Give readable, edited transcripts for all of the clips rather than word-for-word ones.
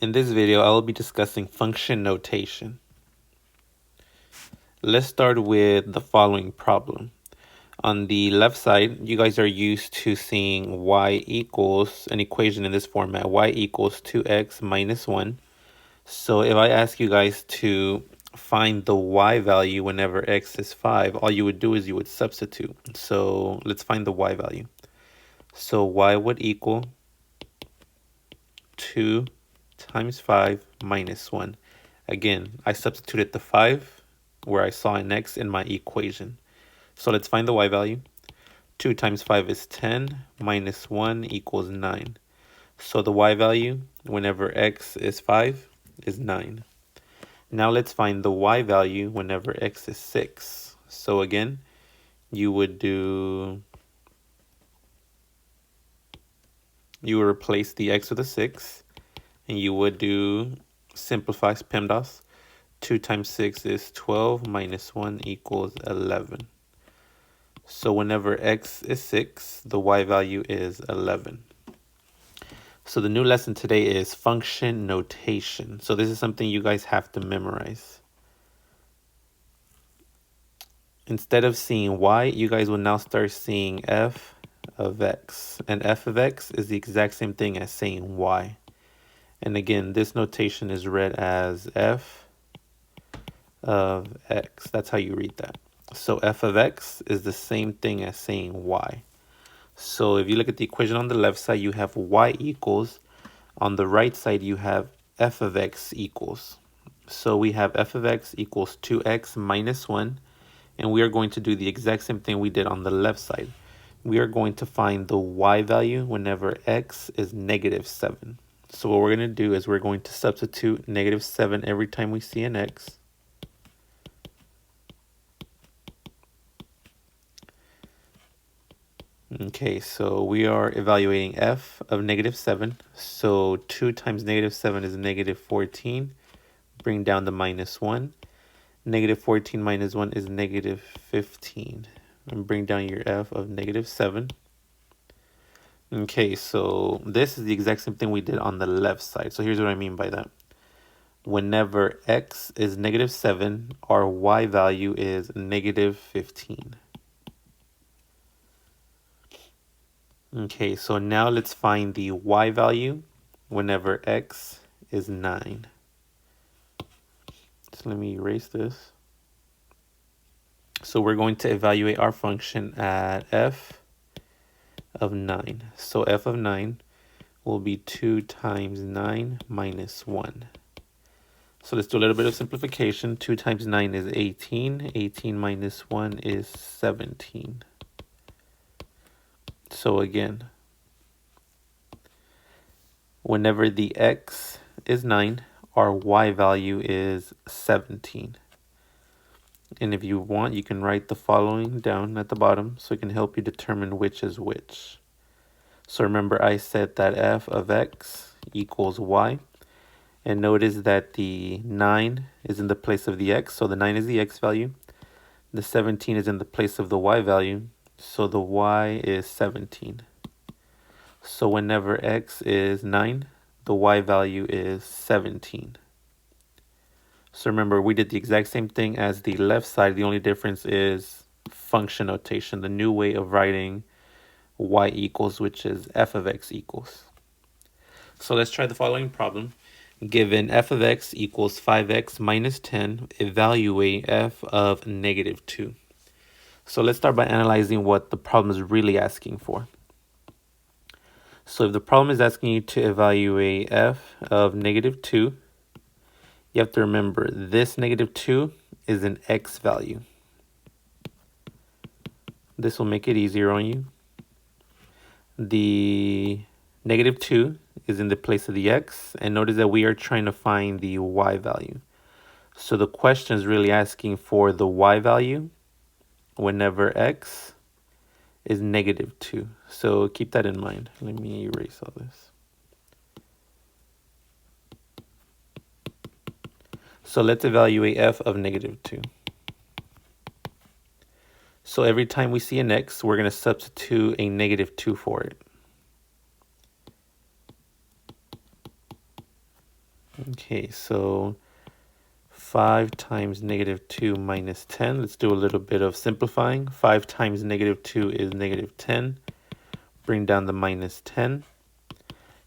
In this video, I will be discussing function notation. Let's start with the following problem. On the left side, you guys are used to seeing y equals an equation in this format, y equals 2x minus 1. So if I ask you guys to find the y value whenever x is 5, all you would do is you would substitute. So let's find the y value. So y would equal 2 times 5 minus 1. Again, I substituted the 5 where I saw an x in my equation. So let's find the y value. 2 times 5 is 10, minus 1 equals 9. So the y value, whenever x is 5, is 9. Now let's find the y value whenever x is 6. So again, you would replace the x with a 6, and you would do simplify Pemdas. 2 times 6 is 12, minus 1 equals 11. So whenever x is 6, the y value is 11. So the new lesson today is function notation. So this is something you guys have to memorize. Instead of seeing y, you guys will now start seeing f of x. And f of x is the exact same thing as saying y. And again, this notation is read as f of x. That's how you read that. So f of x is the same thing as saying y. So if you look at the equation on the left side, you have y equals. On the right side, you have f of x equals. So we have f of x equals 2x minus 1. And we are going to do the exact same thing we did on the left side. We are going to find the y value whenever x is negative 7. So what we're going to do is we're going to substitute negative 7 every time we see an x. Okay, so we are evaluating f of negative 7. So 2 times negative 7 is negative 14. Bring down the minus 1. Negative 14 minus 1 is negative 15. And bring down your f of negative 7. Okay, so this is the exact same thing we did on the left side. So here's what I mean by that. Whenever x is negative 7, our y value is negative 15. Okay, so now let's find the y value whenever x is 9. So let me erase this. So we're going to evaluate our function at f of 9. So f of 9 will be 2 times 9 minus 1. So let's do a little bit of simplification. 2 times 9 is 18. 18 minus 1 is 17. So again, whenever the x is 9, our y value is 17. And if you want, you can write the following down at the bottom so it can help you determine which is which. So remember, I said that f of x equals y. And notice that the 9 is in the place of the x, so the 9 is the x value. The 17 is in the place of the y value, so the y is 17. So whenever x is 9, the y value is 17. So remember, we did the exact same thing as the left side. The only difference is function notation, the new way of writing y equals, which is f of x equals. So let's try the following problem. Given f of x equals 5x minus 10, evaluate f of negative 2. So let's start by analyzing what the problem is really asking for. So if the problem is asking you to evaluate f of negative 2, you have to remember this negative 2 is an x value. This will make it easier on you. The negative 2 is in the place of the x, and notice that we are trying to find the y value. So the question is really asking for the y value whenever x is negative 2. So keep that in mind. Let me erase all this. So let's evaluate f of negative 2. So every time we see an x, we're going to substitute a negative 2 for it. Okay, so 5 times negative 2 minus 10. Let's do a little bit of simplifying. 5 times negative 2 is negative 10. Bring down the minus 10.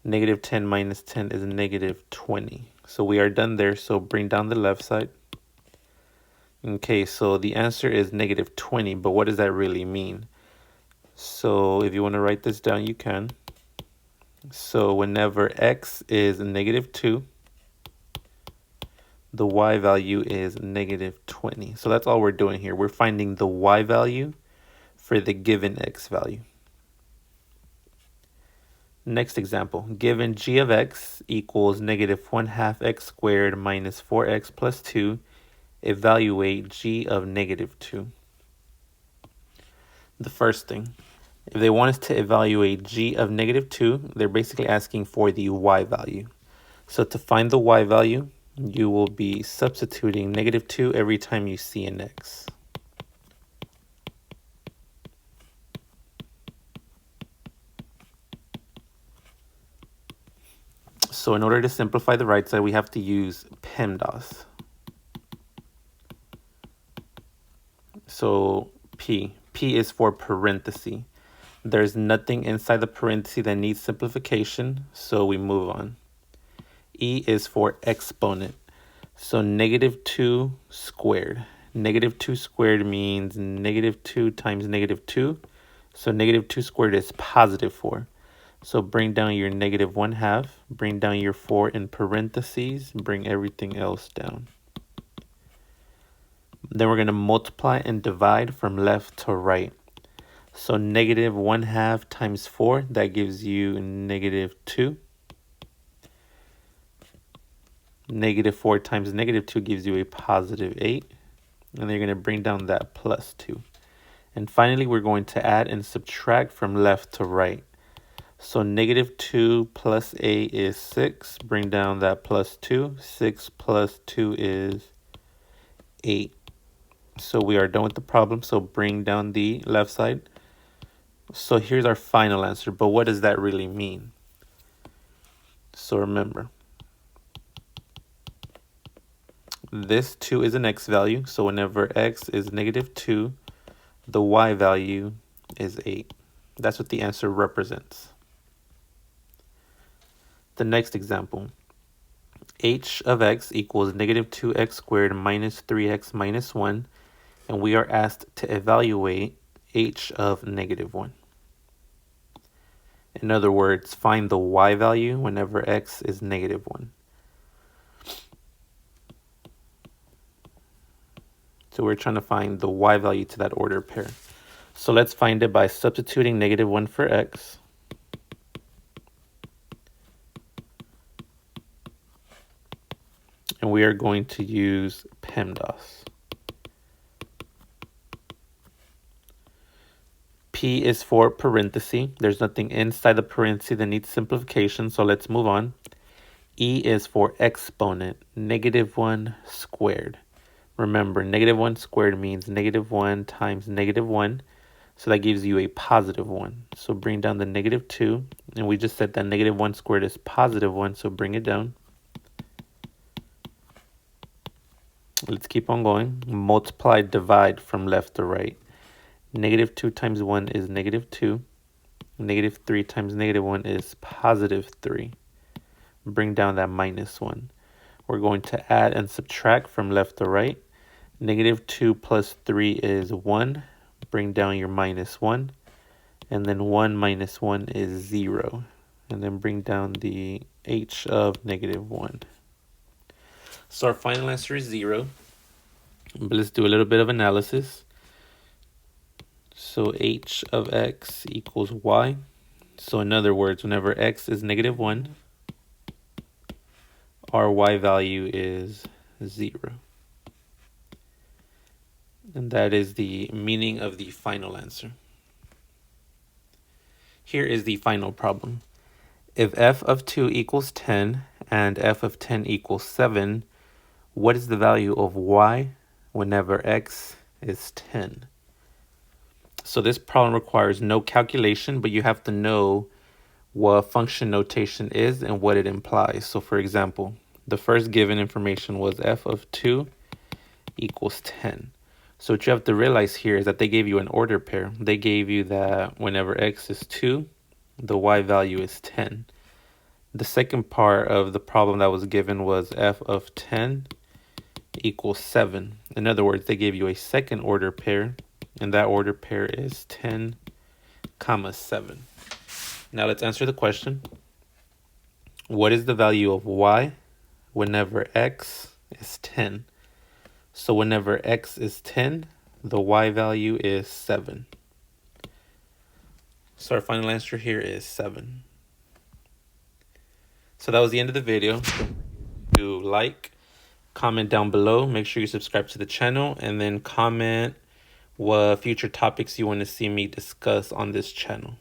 Negative 10 minus 10 is negative 20. So we are done there, so bring down the left side. Okay, so the answer is negative 20, but what does that really mean? So if you want to write this down, you can. So whenever x is negative 2, the y value is negative 20. So that's all we're doing here. We're finding the y value for the given x value. Next example, given g of x equals negative 1/2 x squared minus 4x plus 2, evaluate g of negative 2. The first thing, if they want us to evaluate g of negative 2, they're basically asking for the y value. So to find the y value, you will be substituting negative 2 every time you see an x. So in order to simplify the right side, we have to use Pemdas. So P is for parenthesis. There's nothing inside the parenthesis that needs simplification, so we move on. E is for exponent. So negative 2 squared. Negative 2 squared means negative 2 times negative 2. So negative 2 squared is positive 4. So bring down your negative 1/2. Bring down your 4 in parentheses. Bring everything else down. Then we're going to multiply and divide from left to right. So negative 1/2 times 4, that gives you negative 2. Negative 4 times negative 2 gives you a positive 8. And then you're going to bring down that plus 2. And finally, we're going to add and subtract from left to right. So negative 2 plus 8 is 6. Bring down that plus 2. 6 plus 2 is 8. So we are done with the problem. So bring down the left side. So here's our final answer. But what does that really mean? So remember, this 2 is an x value. So whenever x is negative 2, the y value is 8. That's what the answer represents. The next example, h of x equals negative 2x squared minus 3x minus 1, and we are asked to evaluate h of negative 1. In other words, find the y value whenever x is negative 1. So we're trying to find the y value to that order pair. So let's find it by substituting negative 1 for x. And we are going to use Pemdas. P is for parenthesis. There's nothing inside the parenthesis that needs simplification, so let's move on. E is for exponent, negative 1 squared. Remember, negative 1 squared means negative 1 times negative 1. So that gives you a positive 1. So bring down the negative 2. And we just said that negative 1 squared is positive 1, so bring it down. Let's keep on going. Multiply, divide from left to right. Negative 2 times 1 is negative 2. Negative 3 times negative 1 is positive 3. Bring down that minus 1. We're going to add and subtract from left to right. Negative 2 plus 3 is 1. Bring down your minus 1. And then 1 minus 1 is 0. And then bring down the h of negative 1. So our final answer is 0. But let's do a little bit of analysis. So h of x equals y. So in other words, whenever x is negative 1, our y value is 0. And that is the meaning of the final answer. Here is the final problem. If f of 2 equals 10 and f of 10 equals 7, what is the value of y whenever x is 10? So this problem requires no calculation, but you have to know what function notation is and what it implies. So for example, The first given information was f of 2 equals 10. So what you have to realize here is that they gave you an order pair. They gave you that whenever x is 2, the y value is 10. The second part of the problem that was given was f of 10 equals 7. In other words, they gave you a second order pair, and that order pair is 10, comma 7. Now let's answer the question. What is the value of y whenever x is 10? So whenever x is 10, the y value is 7. So our final answer here is 7. So that was the end of the video. Do like, comment down below, make sure you subscribe to the channel, and then comment what future topics you want to see me discuss on this channel.